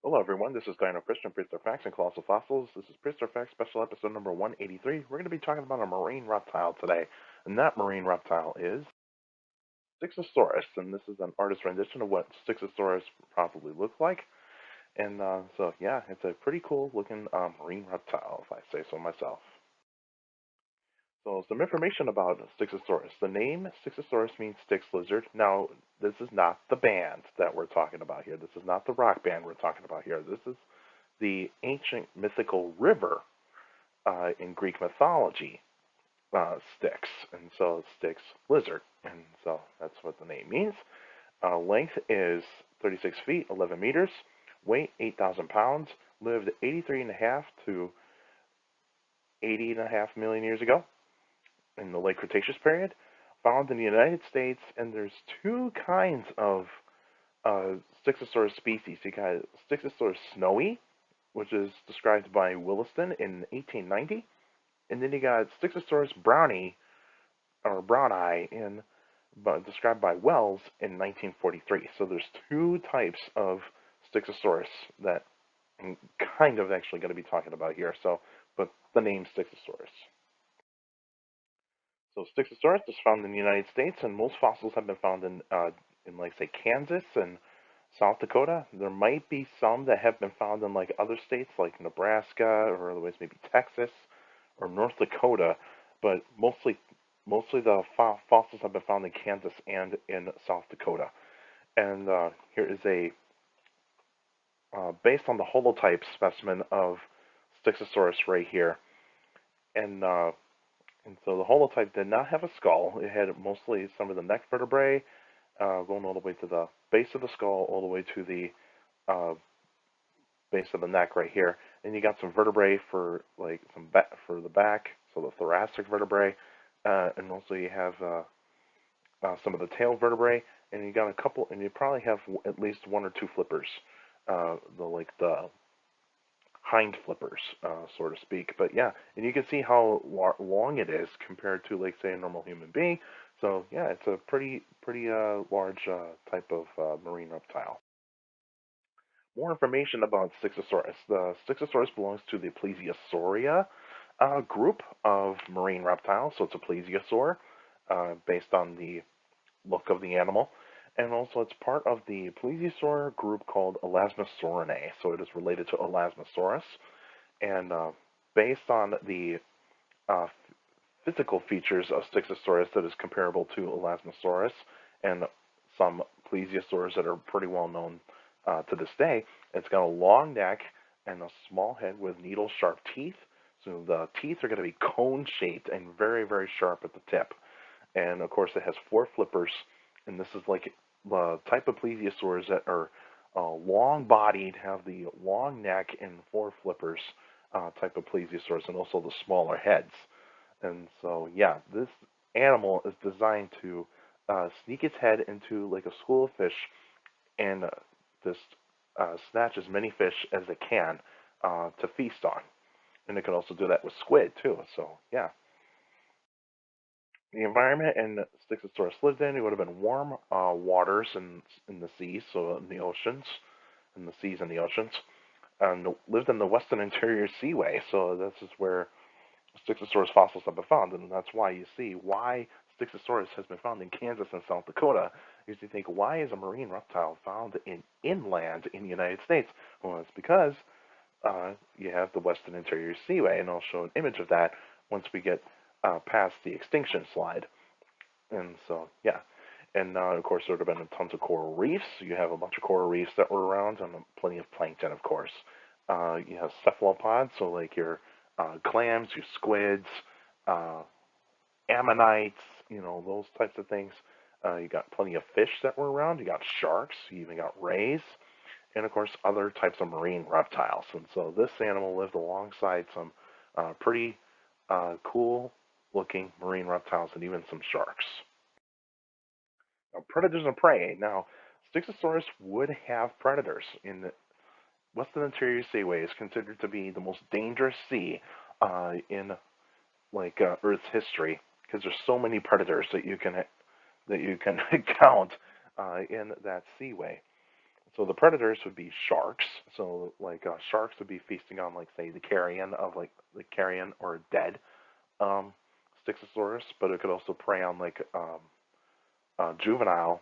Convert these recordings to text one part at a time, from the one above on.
Hello everyone, this is Dino Christian, Prehistoric Facts and Colossal Fossils. This is Prehistoric Facts special episode number 183. We're going to be talking about a marine reptile today, and that marine reptile is Styxosaurus, and this is an artist rendition of what Styxosaurus probably looked like. And so, yeah, it's a pretty cool looking marine reptile, if I say so myself. So, some information about Styxosaurus. The name Styxosaurus means Styx lizard. Now, this is not the band that we're talking about here. This is not the rock band we're talking about here. This is the ancient mythical river in Greek mythology, Styx, and so Styx lizard, and so that's what the name means. Length is 36 feet, 11 meters. Weight 8,000 pounds. Lived 83 and a half to 80 and a half million years ago in the late Cretaceous period. Found in the United States, and there's two kinds of uh, Styxosaurus species. You got Styxosaurus snowy, which is described by Williston in 1890, and then you got Styxosaurus brownie or brown eye described by Wells in 1943. So there's two types of Styxosaurus that I'm kind of actually going to be talking about here. So, but the name Styxosaurus. So Styxosaurus is found in the United States, and most fossils have been found in like say Kansas and South Dakota. There might be some that have been found in like other states like Nebraska or otherwise maybe Texas or North Dakota, but mostly the fossils have been found in Kansas and in South Dakota. And here is a based on the holotype specimen of Styxosaurus right here, and and so the holotype did not have a skull. It had mostly some of the neck vertebrae, going all the way to the base of the skull, all the way to the uh, base of the neck right here. And you got some vertebrae for like for the back, so the thoracic vertebrae, and also you have some of the tail vertebrae, and you got a couple, and you probably have at least one or two flippers, the hind flippers, so to speak. But yeah, and you can see how long it is compared to, like, say, a normal human being. So yeah, it's a pretty large type of marine reptile. More information about Styxosaurus. The Styxosaurus belongs to the Plesiosauria group of marine reptiles, so it's a plesiosaur based on the look of the animal. And also, it's part of the plesiosaur group called Elasmosaurinae, so it is related to Elasmosaurus. And based on the uh, physical features of Styxosaurus that is comparable to Elasmosaurus and some plesiosaurs that are pretty well known to this day, it's got a long neck and a small head with needle-sharp teeth. So the teeth are going to be cone-shaped and very, very sharp at the tip. And of course, it has four flippers, and this is like the type of plesiosaurs that are long-bodied, have the long neck and four flippers type of plesiosaurs, and also the smaller heads. And so, yeah, this animal is designed to sneak its head into like a school of fish and just snatch as many fish as it can to feast on. And it can also do that with squid too. So, yeah, the environment and Styxosaurus lived in, it would have been warm waters in the seas, so in the oceans, in the seas and the oceans, and lived in the western interior seaway. So this is where Styxosaurus fossils have been found, and that's why you see why Styxosaurus has been found in Kansas and South Dakota. Is you think, why is a marine reptile found in inland in the United States? Well, it's because you have the Western Interior Seaway, and I'll show an image of that once we get past the extinction slide. And so, yeah. And of course, there would have been tons of coral reefs. You have a bunch of coral reefs that were around, and plenty of plankton, of course. You have cephalopods, so like your clams, your squids, uh, ammonites, those types of things. You got plenty of fish that were around. You got sharks. You even got rays, and of course other types of marine reptiles. And so this animal lived alongside some pretty cool looking marine reptiles and even some sharks. Now, predators and prey. Now, Styxosaurus would have predators. In the Western Interior Seaway is considered to be the most dangerous sea in like Earth's history because there's so many predators that you can count in that seaway. So the predators would be sharks. So like sharks would be feasting on like say the carrion of like the carrion or a dead um, Styxosaurus, but it could also prey on like juvenile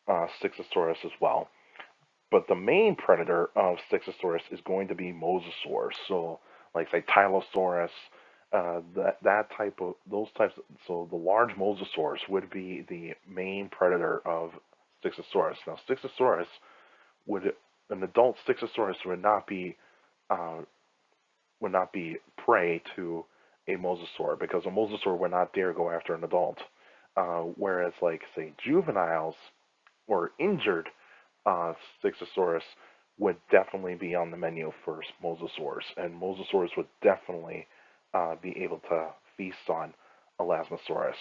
Styxosaurus as well. But the main predator of Styxosaurus is going to be Mosasaurus. So, like say Tylosaurus, that type of those types. So the large Mosasaurus would be the main predator of Styxosaurus. Now, Styxosaurus would an adult Styxosaurus uh, would not be prey to a mosasaur because a mosasaur would not dare go after an adult. Whereas, like say juveniles or injured Styxosaurus would definitely be on the menu for mosasaurs, and mosasaurs would definitely be able to feast on Elasmosaurus.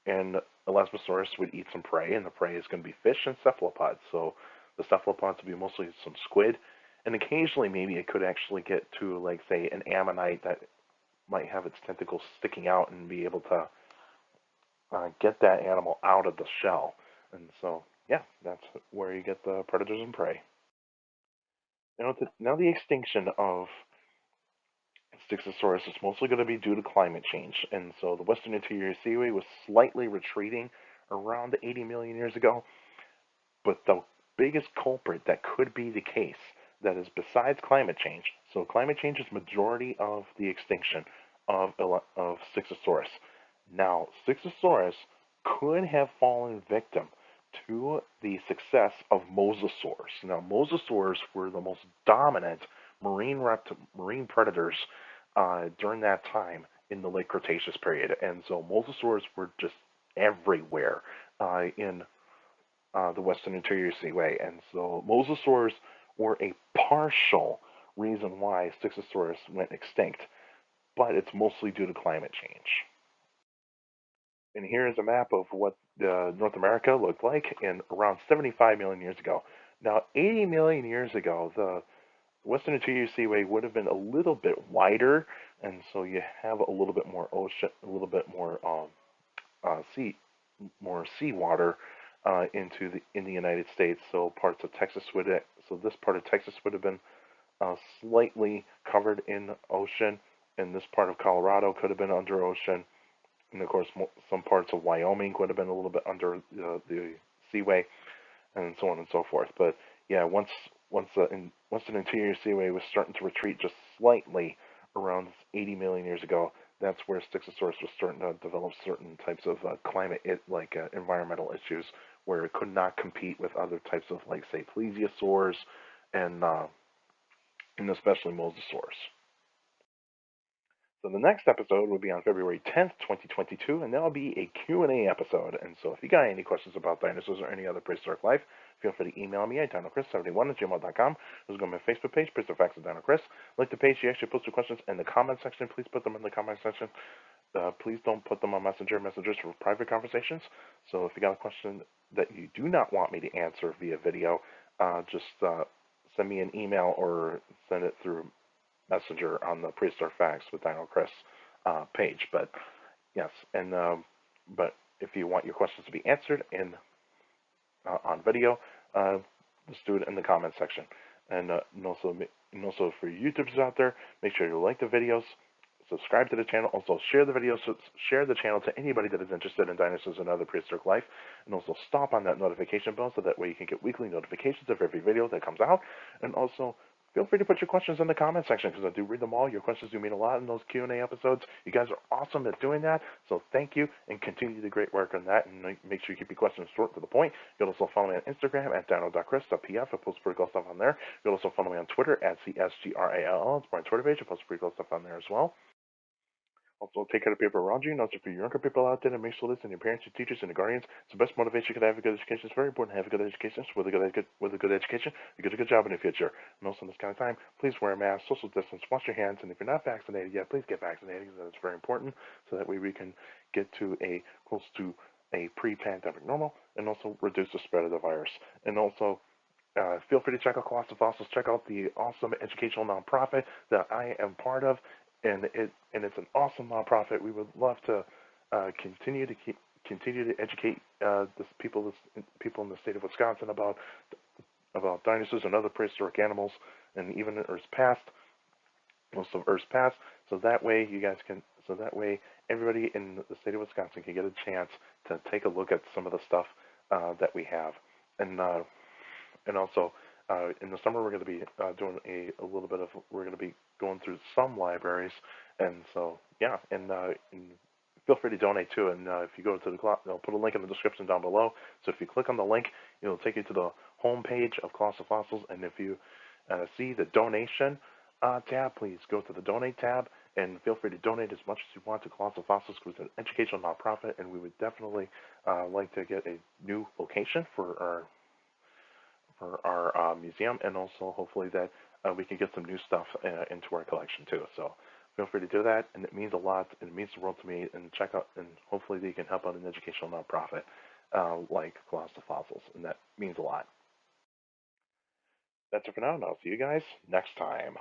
And Elasmosaurus would eat some prey, and the prey is going to be fish and cephalopods. So the cephalopods would be mostly some squid, and occasionally maybe it could actually get to, like, say, an ammonite that might have its tentacles sticking out and be able to get that animal out of the shell. And so, yeah, that's where you get the predators and prey. Now the extinction of Styxosaurus is mostly going to be due to climate change. And so the Western Interior Seaway was slightly retreating around 80 million years ago. But the biggest culprit that could be the case that is besides climate change, so climate change is majority of the extinction of Styxosaurus. Now, Styxosaurus could have fallen victim to the success of mosasaurs. Now, mosasaurs were the most dominant marine predators during that time in the late Cretaceous period, and so mosasaurs were just everywhere in the Western Interior Seaway, and so mosasaurs were a partial reason why Styxosaurus went extinct, but it's mostly due to climate change. And here is a map of what North America looked like in around 75 million years ago. Now, 80 million years ago, the Western Interior Seaway would have been a little bit wider, and so you have a little bit more ocean, a little bit sea, more seawater in the United States. So parts of Texas so this part of Texas would have been slightly covered in ocean, and this part of Colorado could have been under ocean, and of course some parts of Wyoming would have been a little bit under the seaway, and so on and so forth. But yeah, once an interior seaway was starting to retreat just slightly around 80 million years ago, that's where Styxosaurus was starting to develop certain types of environmental issues where it could not compete with other types of, like, say, plesiosaurs and and especially mosasaurs. So the next episode will be on February 10th, 2022, and that'll be a Q&A episode. And so if you got any questions about dinosaurs or any other prehistoric life, feel free to email me at dinochrist71@gmail.com. There's going to be a Facebook page, Prehistoric Facts of Dino Chris. Like the page, you actually post your questions in the comment section. Please put them in the comment section. Please don't put them on messengers for private conversations. So if you got a question that you do not want me to answer via video, just send me an email or send it through Messenger on the Prehistoric Facts with Dino Chris page. But yes, and but if you want your questions to be answered in on video, just do it in the comment section. And also for YouTubers out there, make sure you like the videos, subscribe to the channel, also share the videos, share the channel to anybody that is interested in dinosaurs and other prehistoric life, and also stomp on that notification bell so that way you can get weekly notifications of every video that comes out. And also feel free to put your questions in the comment section because I do read them all. Your questions do mean a lot in those Q&A episodes. You guys are awesome at doing that, so thank you, and continue the great work on that, and make sure you keep your questions short to the point. You'll also follow me on Instagram at dino.chris.pf. I post pretty cool stuff on there. You'll also follow me on Twitter at CSGRALL. It's my Twitter page. I post pretty cool stuff on there as well. Also, take care of people around you, not just for your younger people out there, and make sure listen your parents, your teachers, and your guardians. It's the best motivation you can have a good education. It's very important to have a good education. So with a good education, you get a good job in the future. And also in this kind of time, please wear a mask, social distance, wash your hands, and if you're not vaccinated yet, please get vaccinated because that's very important. So that way we can get to close to a pre-pandemic normal, and also reduce the spread of the virus. And also, feel free to check out Colossal Fossils. Check out the awesome educational nonprofit that I am part of, and it's an awesome nonprofit. We would love to continue to educate people in the state of Wisconsin about about dinosaurs and other prehistoric animals, and even Earth's past, most of Earth's past. So that way you guys can, so that way everybody in the state of Wisconsin can get a chance to take a look at some of the stuff that we have, and uh, and also in the summer we're going to be doing a little bit of, we're going to be going through some libraries, and so yeah, and feel free to donate too. And if you go to the, I'll put a link in the description down below. So if you click on the link, it'll take you to the home page of Colossal Fossils. And if you see the donation tab, please go to the donate tab and feel free to donate as much as you want to Colossal Fossils, because it's an educational nonprofit, and we would definitely like to get a new location for our museum, and also hopefully that we can get some new stuff into our collection too. So feel free to do that, and it means a lot, and it means the world to me. And check out, and hopefully they can help out an educational nonprofit like Colossal Fossils, and that means a lot. That's it for now, and I'll see you guys next time.